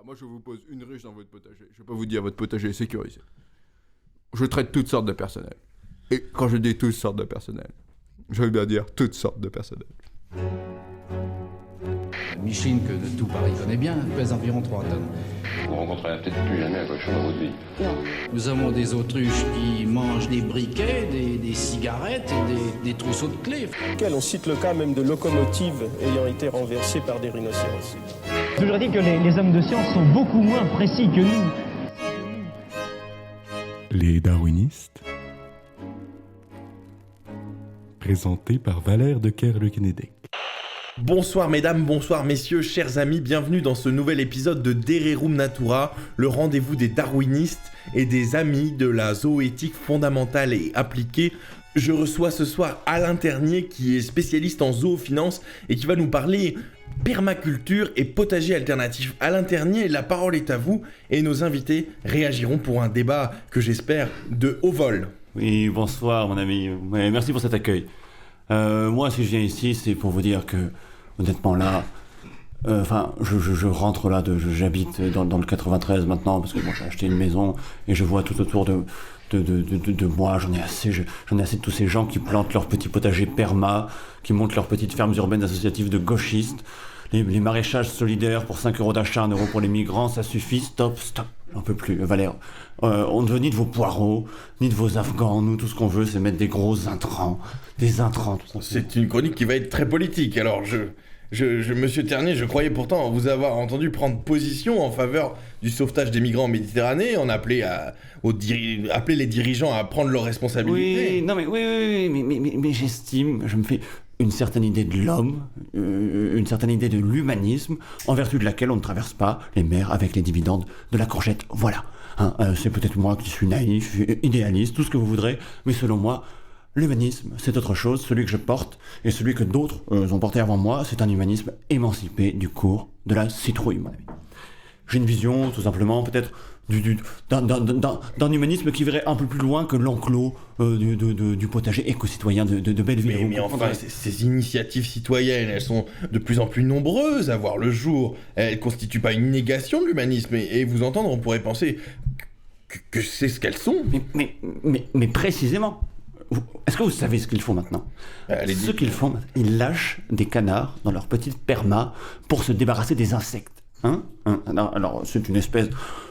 Moi, je vous pose une ruche dans votre potager. Je vais pas vous dire votre potager est sécurisé. Je traite toutes sortes de personnel. Et quand je dis toutes sortes de personnel, je veux bien dire toutes sortes de personnel. Micheline, que tout Paris connaît bien, pèse environ 3 tonnes. Vous rencontrerez peut-être plus jamais un cochon dans votre vie. Non. Nous avons des autruches qui mangent des briquets, des cigarettes et des trousseaux de clés. On cite le cas même de locomotives ayant été renversées par des rhinocéros. Je leur dis que les hommes de science sont beaucoup moins précis que nous. Les darwinistes, présenté par Valère de Kerle-Kennedy. Bonsoir mesdames, bonsoir messieurs, chers amis, bienvenue dans ce nouvel épisode de Dererum Natura, le rendez-vous des darwinistes et des amis de la zooéthique fondamentale et appliquée. Je reçois ce soir Alain Ternier qui est spécialiste en zoofinance et qui va nous parler permaculture et potager alternatif. Alain Ternier, la parole est à vous et nos invités réagiront pour un débat que j'espère de haut vol. Oui, bonsoir mon ami, merci pour cet accueil. Moi si je viens ici c'est pour vous dire que honnêtement là, je rentre là, j'habite dans le 93 maintenant parce que j'ai acheté une maison et je vois tout autour de moi, j'en ai assez de tous ces gens qui plantent leur petit potager perma, qui montent leurs petites fermes urbaines associatives de gauchistes, les maraîchages solidaires pour 5 euros d'achat, 1 euro pour les migrants, ça suffit, stop, j'en peux plus, Valère. On ne veut ni de vos poireaux, ni de vos afghans, nous tout ce qu'on veut c'est mettre des gros intrants, tout ça. C'est une chronique qui va être très politique, alors Monsieur Ternier, je croyais pourtant vous avoir entendu prendre position en faveur du sauvetage des migrants en Méditerranée, en appeler les dirigeants à prendre leurs responsabilités. Mais j'estime, je me fais une certaine idée de l'homme, une certaine idée de l'humanisme, en vertu de laquelle on ne traverse pas les mers avec les dividendes de la courgette. Voilà. C'est peut-être moi qui suis naïf, idéaliste, tout ce que vous voudrez, mais selon moi, l'humanisme, c'est autre chose, celui que je porte, et celui que d'autres ont porté avant moi, c'est un humanisme émancipé du cours de la citrouille, mon ami. J'ai une vision, tout simplement, peut-être, d'un humanisme qui verrait un peu plus loin que l'enclos du potager éco-citoyen de Belleville. Mais enfin, ces initiatives citoyennes, elles sont de plus en plus nombreuses à voir le jour. Elles ne constituent pas une négation de l'humanisme, et vous entendre, on pourrait penser que c'est ce qu'elles sont. Mais précisément. Est-ce que vous savez ce qu'ils font maintenant ? Ce qu'ils font, ils lâchent des canards dans leur petite perma pour se débarrasser des insectes. Alors, c'est une espèce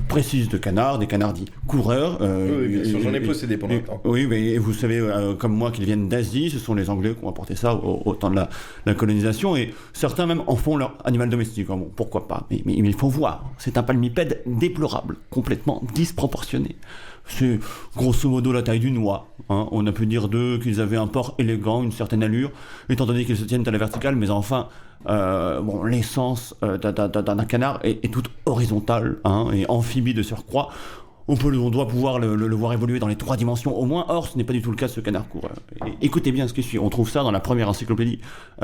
précise de canard, des canards dits coureurs. Oui, bien sûr, j'en ai possédé pendant longtemps. Oui, mais vous savez, comme moi, qu'ils viennent d'Asie, ce sont les Anglais qui ont apporté ça au temps de la colonisation, et certains même en font leur animal domestique. Bon, pourquoi pas, mais il faut voir, c'est un palmipède déplorable, complètement disproportionné. C'est grosso modo la taille d'une oie. On a pu dire d'eux qu'ils avaient un port élégant, une certaine allure, étant donné qu'ils se tiennent à la verticale, mais enfin, l'essence d'un canard est toute horizontale, et amphibie de surcroît. On doit pouvoir le voir évoluer dans les 3 dimensions au moins, or ce n'est pas du tout le cas de ce canard coureur. Écoutez bien ce qui suit, on trouve ça dans la première encyclopédie.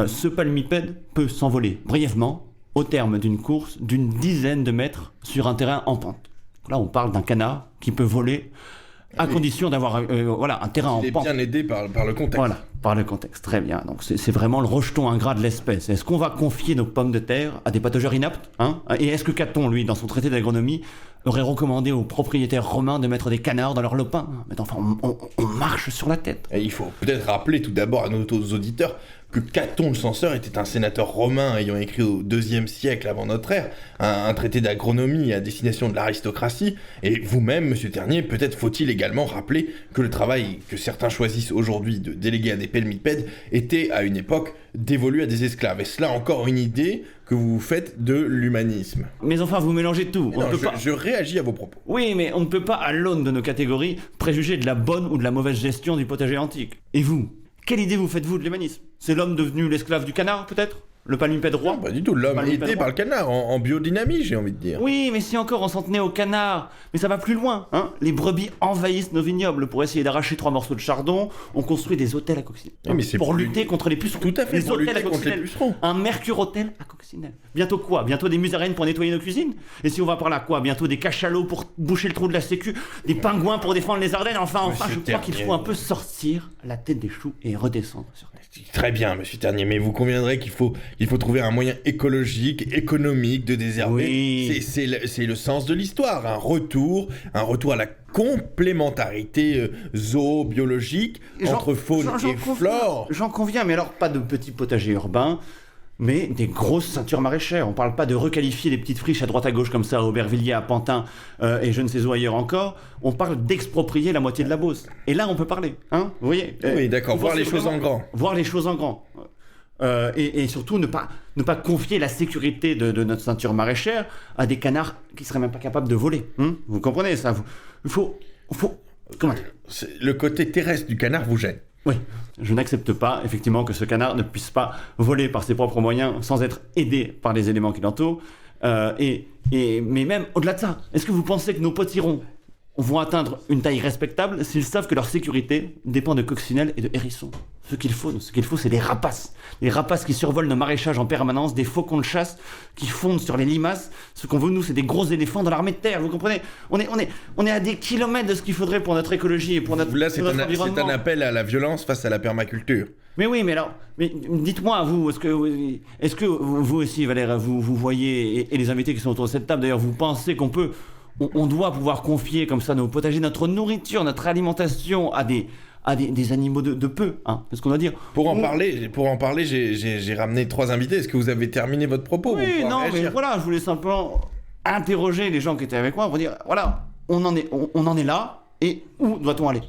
Ce palmipède peut s'envoler brièvement au terme d'une course d'une dizaine de mètres sur un terrain en pente. Là, on parle d'un canard qui peut voler à condition d'avoir un terrain en pente. Il est bien aidé par le contexte. Voilà, par le contexte, très bien. Donc c'est vraiment le rejeton ingrat de l'espèce. Est-ce qu'on va confier nos pommes de terre à des patogères inaptes, Et est-ce que Caton, lui, dans son traité d'agronomie, aurait recommandé aux propriétaires romains de mettre des canards dans leurs lopins ? Mais enfin, on marche sur la tête. Et il faut peut-être rappeler tout d'abord à nos auditeurs que Caton le censeur était un sénateur romain ayant écrit au IIe siècle avant notre ère un traité d'agronomie à destination de l'aristocratie, et vous-même, Monsieur Ternier, peut-être faut-il également rappeler que le travail que certains choisissent aujourd'hui de déléguer à des palmipèdes était à une époque dévolu à des esclaves. Et cela encore une idée que vous faites de l'humanisme. Mais enfin, vous mélangez tout. Je réagis à vos propos. Oui, mais on ne peut pas, à l'aune de nos catégories, préjuger de la bonne ou de la mauvaise gestion du potager antique. Et vous ? Quelle idée vous faites-vous de l'humanisme ? C'est l'homme devenu l'esclave du canard, peut-être ? Le palmipède roi ? Non, pas du tout. L'homme aidé par le canard, en biodynamie, j'ai envie de dire. Oui, mais si encore on s'en tenait au canard. Mais ça va plus loin, Les brebis envahissent nos vignobles pour essayer d'arracher 3 morceaux de chardon. On construit des hôtels à coccinelle. Oui, mais c'est pour lutter contre les pucerons. Tout à fait, pour lutter contre les pucerons. Un mercure-hôtel à coccinelle. Bientôt quoi ? Bientôt des musaraignes pour nettoyer nos cuisines ? Et si on va par là, quoi ? Bientôt des cachalots pour boucher le trou de la sécu ? Des pingouins pour défendre les Ardennes ? Enfin, je crois qu'il faut un peu sortir la tête des choux et redescendre sur terre. Très bien, Monsieur Ternier, mais vous conviendrez qu'il faut Il faut trouver un moyen écologique, économique de désherber. Oui. C'est le sens de l'histoire. Un retour à la complémentarité zoobiologique entre faune et flore. J'en conviens, mais alors pas de petits potagers urbains, mais des grosses ceintures maraîchères. On parle pas de requalifier les petites friches à droite à gauche comme ça, à Aubervilliers, à Pantin et je ne sais où ailleurs encore. On parle d'exproprier la moitié de la Beauce. Et là, on peut parler, hein, vous voyez. Oui, d'accord, vous voir les pensez choses en grand. Voir les choses en grand. Et surtout ne pas confier la sécurité de notre ceinture maraîchère à des canards qui seraient même pas capables de voler. Vous comprenez ça? Il faut comment dire? Le côté terrestre du canard vous gêne. Oui, je n'accepte pas effectivement que ce canard ne puisse pas voler par ses propres moyens sans être aidé par les éléments qui l'entourent. Mais même au-delà de ça, est-ce que vous pensez que nos potirons vont atteindre une taille respectable s'ils savent que leur sécurité dépend de coccinelles et de hérissons? Ce qu'il faut, c'est des rapaces. Des rapaces qui survolent nos maraîchages en permanence, des faucons de chasse qui fondent sur les limaces. Ce qu'on veut, nous, c'est des gros éléphants dans l'armée de terre, vous comprenez? On est à des kilomètres de ce qu'il faudrait pour notre écologie et pour notre Là, c'est environnement. c'est un appel à la violence face à la permaculture. Mais oui, mais dites-moi, vous, est-ce que vous aussi, Valère, vous voyez, et les invités qui sont autour de cette table, d'ailleurs, vous pensez on doit pouvoir confier comme ça nos potagers, notre nourriture, notre alimentation à des animaux de peu, hein, c'est ce qu'on doit dire. Pour en parler, j'ai ramené 3 invités. Est-ce que vous avez terminé votre propos? Oui, non, mais voilà, je voulais simplement interroger les gens qui étaient avec moi pour dire, voilà, on en est là, et où doit-on aller?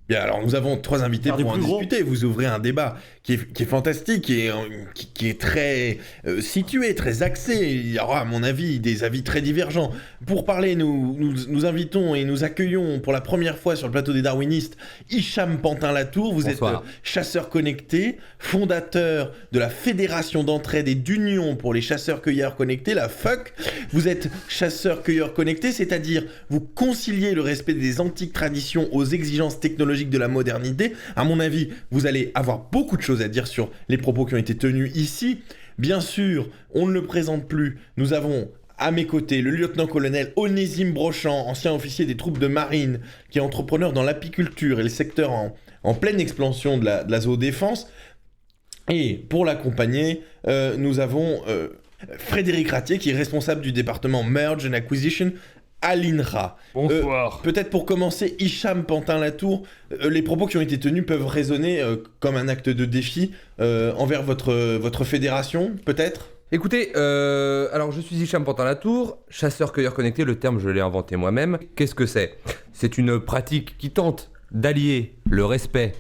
Bien, alors nous avons 3 invités pour en discuter. Vous ouvrez un débat qui est fantastique, qui est très situé, très axé. Il y aura, à mon avis, des avis très divergents. Pour parler, nous invitons et nous accueillons pour la première fois sur le plateau des Darwinistes Hicham Pantin-Latour. Vous Bonsoir. êtes chasseur connecté, fondateur de la Fédération d'entraide et d'union pour les chasseurs-cueilleurs connectés, la FUC. Vous êtes chasseur-cueilleur connecté, c'est-à-dire vous conciliez le respect des antiques traditions aux exigences technologiques de la modernité. À mon avis, vous allez avoir beaucoup de choses à dire sur les propos qui ont été tenus ici. Bien sûr, on ne le présente plus. Nous avons à mes côtés le lieutenant-colonel Onésime Brochant, ancien officier des troupes de marine, qui est entrepreneur dans l'apiculture et le secteur en pleine expansion de la zoodéfense. Et pour l'accompagner, nous avons Frédéric Ratier, qui est responsable du département Merge and Acquisition à l'INRA. Bonsoir. Peut-être pour commencer, Hicham Pantin-Latour, les propos qui ont été tenus peuvent résonner comme un acte de défi envers votre fédération, peut-être? Écoutez, alors je suis Hicham Pantin-Latour, chasseur-cueilleur connecté, le terme je l'ai inventé moi-même. Qu'est-ce que c'est? C'est une pratique qui tente d'allier le respect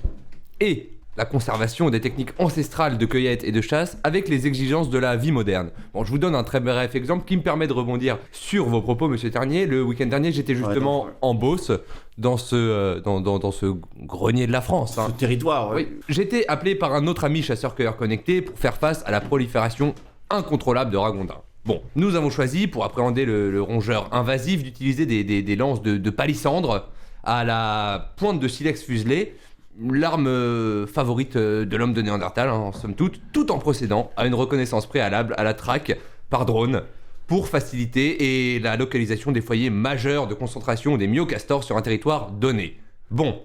et la conservation des techniques ancestrales de cueillette et de chasse avec les exigences de la vie moderne. Bon, je vous donne un très bref exemple qui me permet de rebondir sur vos propos, monsieur Ternier. Le week-end dernier, j'étais justement en Beauce, dans ce grenier de la France. Ce territoire, Oui. J'étais appelé par un autre ami chasseur-cueilleur connecté pour faire face à la prolifération incontrôlable de ragondins. Bon, nous avons choisi, pour appréhender le rongeur invasif, d'utiliser des lances de palissandre à la pointe de silex fuselé, l'arme favorite de l'homme de Néandertal, en somme toute, tout en procédant à une reconnaissance préalable à la traque par drone pour faciliter la localisation des foyers majeurs de concentration des myocastors sur un territoire donné. Bon,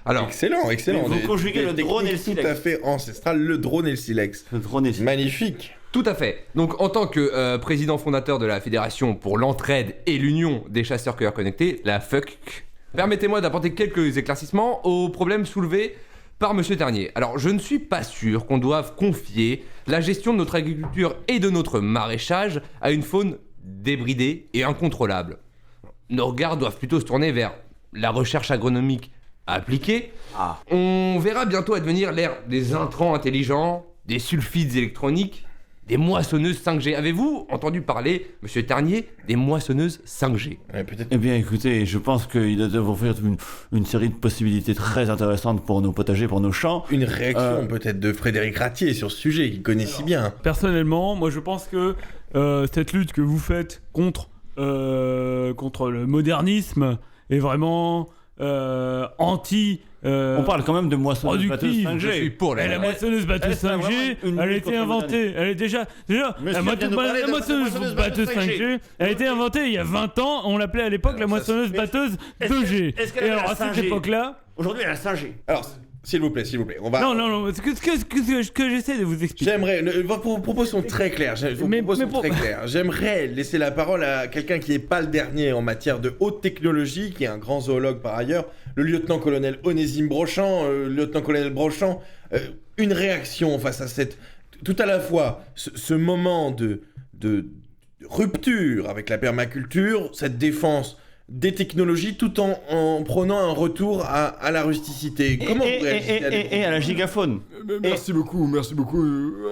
alors... Excellent. Vous conjuguez le drone et le silex. Tout à fait ancestral, le drone et le silex. Le drone et le silex. Magnifique. Tout à fait. Donc, en tant que président fondateur de la Fédération pour l'entraide et l'union des chasseurs-cueilleurs connectés, la FUC, permettez-moi d'apporter quelques éclaircissements aux problèmes soulevés par monsieur Ternier. Alors, je ne suis pas sûr qu'on doive confier la gestion de notre agriculture et de notre maraîchage à une faune débridée et incontrôlable. Nos regards doivent plutôt se tourner vers la recherche agronomique appliquée. On verra bientôt advenir l'ère des intrants intelligents, des sulfides électroniques, des moissonneuses 5G. Avez-vous entendu parler, monsieur Ternier, des moissonneuses 5G? Peut-être. Eh bien, écoutez, je pense qu'il doit offrir une série de possibilités très intéressantes pour nos potagers, pour nos champs. Une réaction peut-être de Frédéric Ratier sur ce sujet, qu'il connaît si bien. Personnellement, moi je pense que cette lutte que vous faites contre le modernisme est vraiment anti... On parle quand même de moissonneuse batteuse 5G. Je suis pour la moissonneuse batteuse 5G, elle a été inventée. Elle est déjà la moissonneuse batteuse 5G, elle a été inventée il y a 20 ans. On l'appelait à l'époque la moissonneuse batteuse 2G. Et alors à cette époque-là, aujourd'hui elle a 5G. Alors, S'il vous plaît, on va... Non, ce que j'essaie de vous expliquer. Vos propos sont très clairs. J'aimerais laisser la parole à quelqu'un qui n'est pas le dernier en matière de haute technologie, qui est un grand zoologue par ailleurs, le lieutenant-colonel Onésime Brochant. Lieutenant-colonel Brochant, une réaction face à tout à la fois ce moment de rupture avec la permaculture, cette défense des technologies, tout en prenant un retour à la rusticité. Comment vous réagissez et à la gigafaune. Merci beaucoup.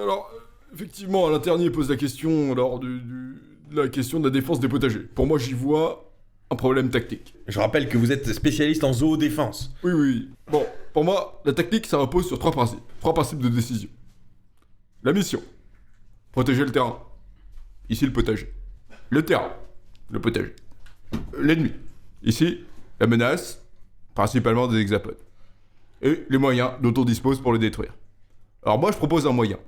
Alors, effectivement, Alain Ternier pose la question la question de la défense des potagers. Pour moi, j'y vois un problème tactique. Je rappelle que vous êtes spécialiste en zoodéfense. Oui. Bon, pour moi, la tactique, ça repose sur 3 principes. 3 principes de décision. La mission. Protéger le terrain. Ici, le potager. Le terrain. Le potager. L'ennemi. Ici, la menace, principalement des hexapodes. Et les moyens dont on dispose pour le détruire. Alors moi, je propose un moyen.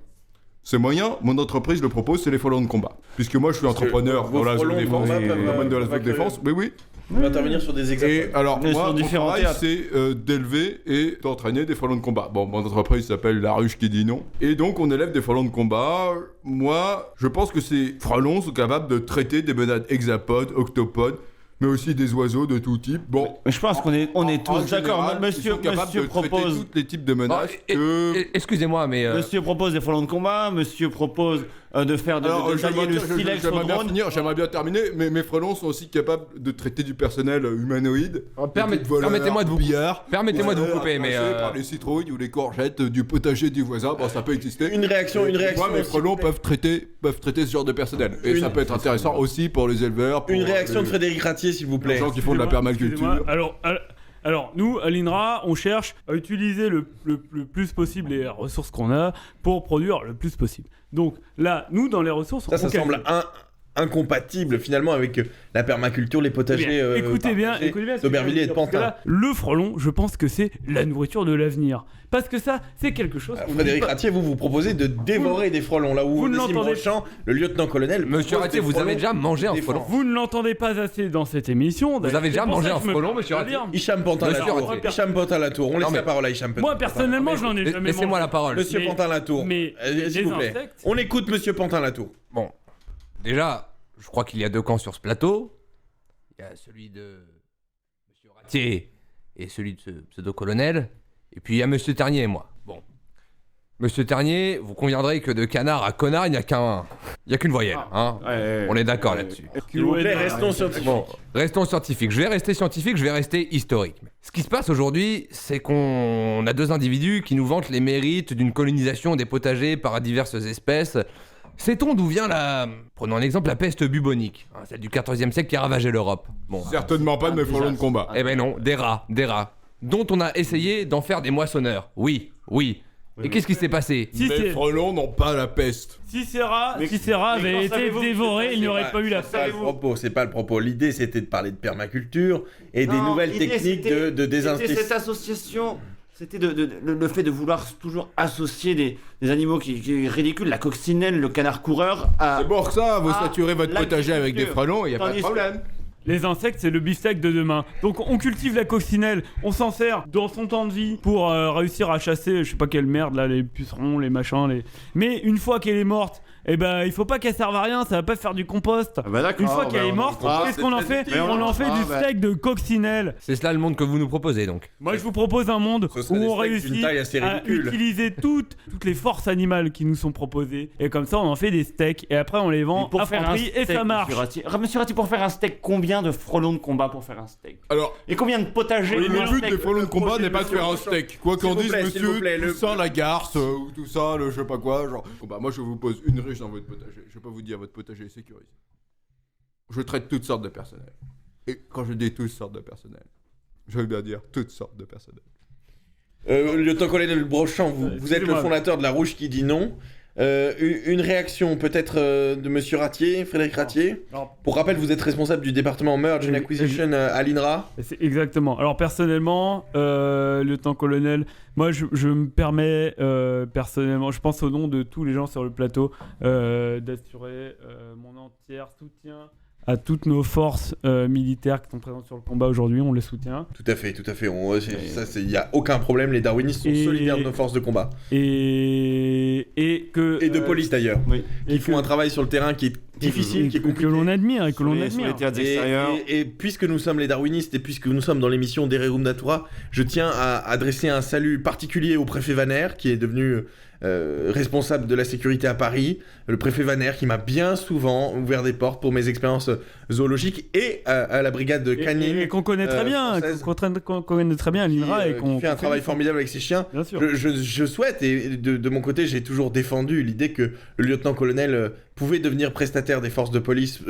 Ce moyen, mon entreprise le propose, c'est les frelons de combat. Puisque moi, je suis entrepreneur dans la zone défense, dans le domaine de la zone défense. Oui. On va intervenir sur des hexapodes. Et alors, moi, mon travail, c'est d'élever et d'entraîner des frelons de combat. Bon, mon entreprise s'appelle La Ruche qui dit non. Et donc, on élève des frelons de combat. Moi, je pense que ces frelons sont capables de traiter des menaces hexapodes, octopodes, mais aussi des oiseaux de tout type. Bon, je pense qu'on est tous d'accord. Monsieur propose tous les types de menaces. Excusez-moi, mais Monsieur propose des frelons de combat. Monsieur propose de faire d'allier le silex au drone. J'aimerais bien terminer, mais mes frelons sont aussi capables de traiter du personnel humanoïde. Permettez-moi de vous couper, mais par les citrouilles ou les courgettes du potager du voisin, bon, ça peut exister. Une réaction. Moi, mes frelons peuvent traiter ce genre de personnel, et ça peut être intéressant aussi pour les éleveurs. Une réaction de Frédéric Ratier, s'il vous plaît. Les gens qui font de la permaculture. Alors, nous, à l'INRA, on cherche à utiliser le plus possible les ressources qu'on a pour produire le plus possible. Donc là, nous, dans les ressources... Ça semble incompatible finalement avec la permaculture, les potagers écoutez bien d'Aubervilliers et de Pantin. Là, le frelon, je pense que c'est la nourriture de l'avenir. Parce que ça, c'est quelque chose... Frédéric Ratier, vous proposez de dévorer des frelons, là où vous ne l'entendez pas. Le lieutenant-colonel... Monsieur Ratier, vous avez déjà mangé un frelon. Vous ne l'entendez pas assez dans cette émission. Vous avez déjà mangé un frelon, monsieur Ratier. Hicham Pantin-Latour. On laisse la parole à Hicham Pantin-Latour. Moi, personnellement, je n'en ai jamais mangé. Laissez-moi la parole. Monsieur Pantin-Latour, s'il vous plaît. On écoute monsieur Pantin-Latour. Bon, déjà, je crois qu'il y a 2 camps sur ce plateau. Il y a celui de monsieur Ratier et celui de ce pseudo-colonel. Et puis il y a monsieur Ternier et moi. Bon. Monsieur Ternier, vous conviendrez que de canard à connard, il n'y a qu'une voyelle. Hein. On est d'accord là-dessus. S'il vous plaît, restons scientifiques. Bon, restons scientifiques. Je vais rester scientifique, je vais rester historique. Ce qui se passe aujourd'hui, c'est qu'on a 2 individus qui nous vantent les mérites d'une colonisation des potagers par diverses espèces. Sait-on d'où vient prenons un exemple, la peste bubonique, celle du XIVe siècle qui a ravagé l'Europe. Bon, certainement pas de mes frelons de combat. Eh ben non, des rats, dont on a essayé d'en faire des moissonneurs. Oui. Et qu'est-ce qui s'est passé? Les frelons n'ont pas la peste. Si ces rats avaient été dévorés, il n'y aurait pas eu la peste. C'est pas le propos. L'idée, c'était de parler de permaculture et des nouvelles techniques de désinfection. Cette association... C'était le fait de vouloir toujours associer des animaux qui ridicules, la coccinelle, le canard coureur à... C'est pour ça, vous saturez votre potager avec des frelons, il n'y a pas de problème. Les insectes, c'est le beefsteak de demain. Donc on cultive la coccinelle, on s'en sert dans son temps de vie pour réussir à chasser, je sais pas quelle merde là, les pucerons, les machins, Mais une fois qu'elle est morte, eh ben il faut pas qu'elle serve à rien, ça va pas faire du compost. Une fois qu'elle est morte, qu'est-ce qu'on en fait? On en fait du steak de coccinelle. C'est cela le monde que vous nous proposez donc. Moi je vous propose un monde où on réussit à utiliser toutes les forces animales qui nous sont proposées, et comme ça on en fait des steaks et après on les vend à prix et ça marche. Monsieur Ratier, pour faire un steak, combien de frelons de combat pour faire un steak? Alors, et combien de potagers? Le but des frelons de combat n'est pas de faire un steak. Quoi qu'en dise monsieur Toussaint Lagarce ou tout ça, je sais pas quoi, genre. Bah moi je vous pose une ruche dans votre potager. Je vais pas vous dire votre potager est sécurisé. Je traite toutes sortes de personnel. Et quand je dis toutes sortes de personnel, je veux bien dire toutes sortes de personnel. Lieutenant-colonel Brochant, vous êtes le fondateur de La Ruche qui dit non. Une réaction peut-être de monsieur Ratier, Frédéric Ratier. Pour rappel, vous êtes responsable du département Merge and Acquisition à l'INRA. Exactement. Alors personnellement, lieutenant-colonel, moi je me permets personnellement, je pense au nom de tous les gens sur le plateau, d'assurer mon entier soutien à toutes nos forces militaires qui sont présentes sur le combat aujourd'hui, on les soutient. Tout à fait. Il n'y a aucun problème, les darwinistes sont solidaires de nos forces de combat. Et de police d'ailleurs. Oui. Ils font un travail sur le terrain qui est difficile, qui est compliqué. Que l'on admire et que l'on Sur admire. les théâtres extérieurs. Et puisque nous sommes les darwinistes et puisque nous sommes dans l'émission Dererum Natura, je tiens à adresser un salut particulier au préfet Vaner qui est devenu responsable de la sécurité à Paris, le préfet Vaner qui m'a bien souvent ouvert des portes pour mes expériences zoologiques et à la brigade de canine. Et qu'on connaît très bien, qu'on connaît très bien à l'INRA et qu'on fait un travail formidable avec ses chiens. Bien sûr. Je souhaite, et de mon côté, j'ai toujours défendu l'idée que le lieutenant-colonel pouvait devenir prestataire des forces de police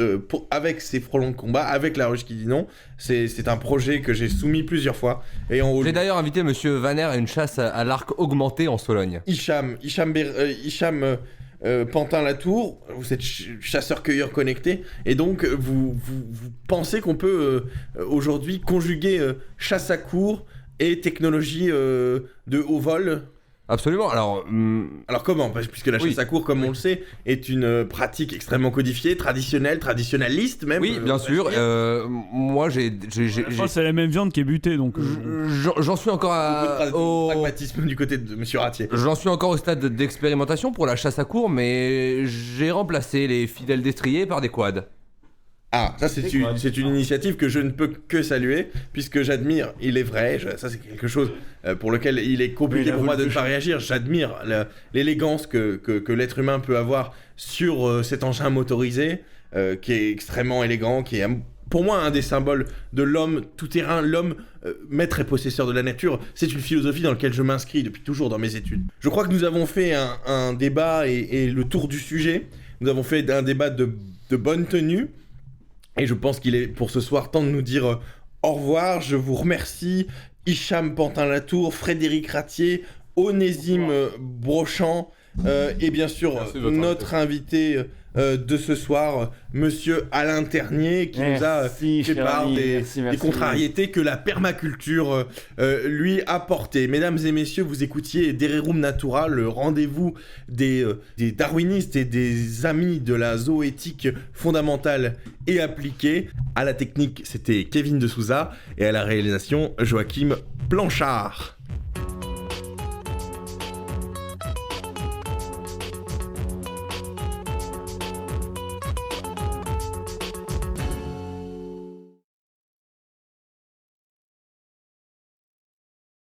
avec ses frelons de combat, avec la ruche qui dit non. C'est un projet que j'ai soumis plusieurs fois. J'ai d'ailleurs invité Monsieur Vaner à une chasse à l'arc augmenté en Sologne. Hicham Pantin-Latour, vous êtes chasseur-cueilleur connecté, et donc vous pensez qu'on peut aujourd'hui conjuguer chasse à court et technologie de haut vol? Absolument. Alors comment? Puisque la chasse à court, comme on le sait, est une pratique extrêmement codifiée, traditionnaliste même. Oui, bien sûr. Moi, c'est la même viande qui est butée, donc. J'en suis encore au pragmatisme du côté de Monsieur Ratier. J'en suis encore au stade d'expérimentation pour la chasse à court, mais j'ai remplacé les fidèles destriers par des quads. Ah, ça c'est une initiative que je ne peux que saluer, puisque j'admire, il est vrai, ça c'est quelque chose pour lequel il est compliqué pour moi de ne pas réagir, j'admire l'élégance que l'être humain peut avoir sur cet engin motorisé, qui est extrêmement élégant, qui est pour moi un des symboles de l'homme tout-terrain, l'homme maître et possesseur de la nature. C'est une philosophie dans laquelle je m'inscris depuis toujours dans mes études. Je crois que nous avons fait un débat et le tour du sujet, nous avons fait un débat de bonne tenue. Et je pense qu'il est pour ce soir temps de nous dire au revoir. Je vous remercie, Hicham Pantin-Latour, Frédéric Ratier, Onésime Brochant et bien sûr notre invité de ce soir, Monsieur Alain Ternier, qui nous a fait part des contrariétés que la permaculture lui a portées. Mesdames et messieurs, vous écoutiez Dererum Natura, le rendez-vous des darwinistes et des amis de la zoéthique fondamentale et appliquée. À la technique, c'était Kevin de Souza et à la réalisation, Joachim Planchard.